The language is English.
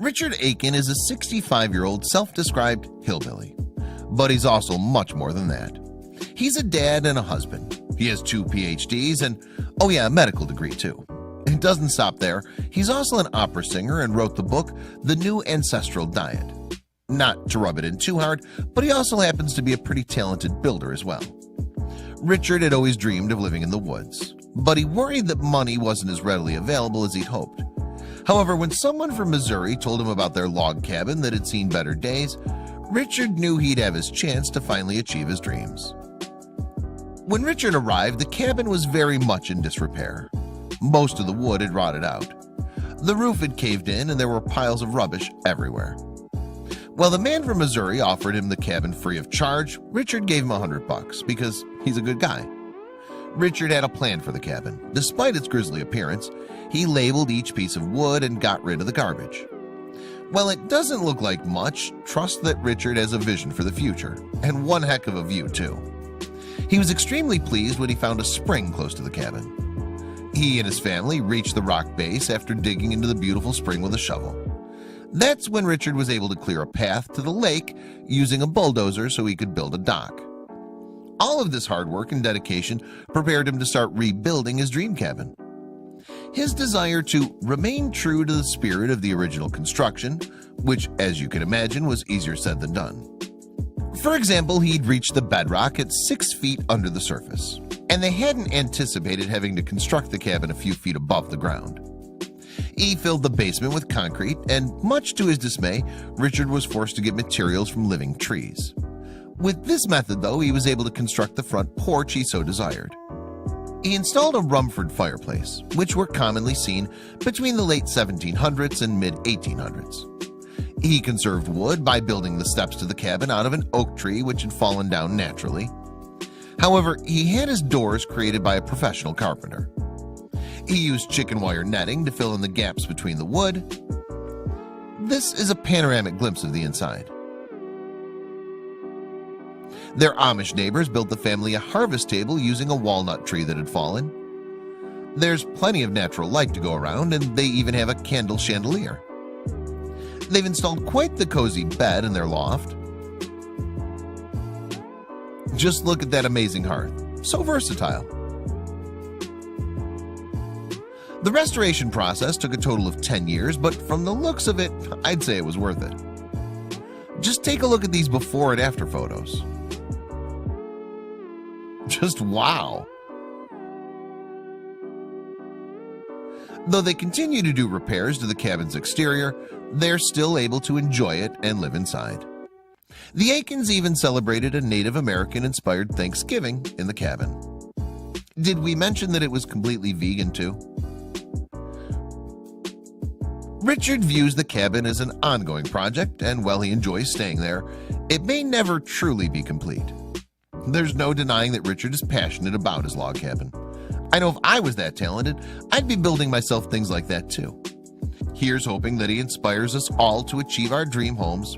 Richard Aiken is a 65-year-old self-described hillbilly, but he's also much more than that. He's a dad and a husband. He has 2 PhDs and, oh yeah, a medical degree too. It doesn't stop there. He's also an opera singer and wrote the book The New Ancestral Diet. Not to rub it in too hard, but he also happens to be a pretty talented builder as well. Richard had always dreamed of living in the woods, but he worried that money wasn't as readily available as he'd hoped. However, when someone from Missouri told him about their log cabin that had seen better days, Richard knew he'd have his chance to finally achieve his dreams. When Richard arrived, the cabin was very much in disrepair. Most of the wood had rotted out. The roof had caved in and there were piles of rubbish everywhere. While the man from Missouri offered him the cabin free of charge, Richard gave him $100 because he's a good guy. Richard had a plan for the cabin. Despite its grisly appearance, he labeled each piece of wood and got rid of the garbage. While it doesn't look like much, trust that Richard has a vision for the future, and one heck of a view too. He was extremely pleased when he found a spring close to the cabin. He and his family reached the rock base after digging into the beautiful spring with a shovel. That's when Richard was able to clear a path to the lake using a bulldozer so he could build a dock. All of this hard work and dedication prepared him to start rebuilding his dream cabin. His desire to remain true to the spirit of the original construction, which, as you can imagine, was easier said than done. For example, he'd reached the bedrock at 6 feet under the surface, and they hadn't anticipated having to construct the cabin a few feet above the ground. He filled the basement with concrete, and much to his dismay, Richard was forced to get materials from living trees. With this method, though, he was able to construct the front porch he so desired. He installed a Rumford fireplace, which were commonly seen between the late 1700s and mid-1800s. He conserved wood by building the steps to the cabin out of an oak tree which had fallen down naturally. However, he had his doors created by a professional carpenter. He used chicken wire netting to fill in the gaps between the wood. This is a panoramic glimpse of the inside. Their Amish neighbors built the family a harvest table using a walnut tree that had fallen. There's plenty of natural light to go around, and they even have a candle chandelier. They've installed quite the cozy bed in their loft. Just look at that amazing hearth, so versatile. The restoration process took a total of 10 years, but from the looks of it, I'd say it was worth it. Just take a look at these before and after photos. Just wow. Though they continue to do repairs to the cabin's exterior, they're still able to enjoy it and live inside. The Aikens even celebrated a Native American-inspired Thanksgiving in the cabin. Did we mention that it was completely vegan too? Richard views the cabin as an ongoing project, and while he enjoys staying there, it may never truly be complete. There's no denying that Richard is passionate about his log cabin. I know if I was that talented, I'd be building myself things like that too. Here's hoping that he inspires us all to achieve our dream homes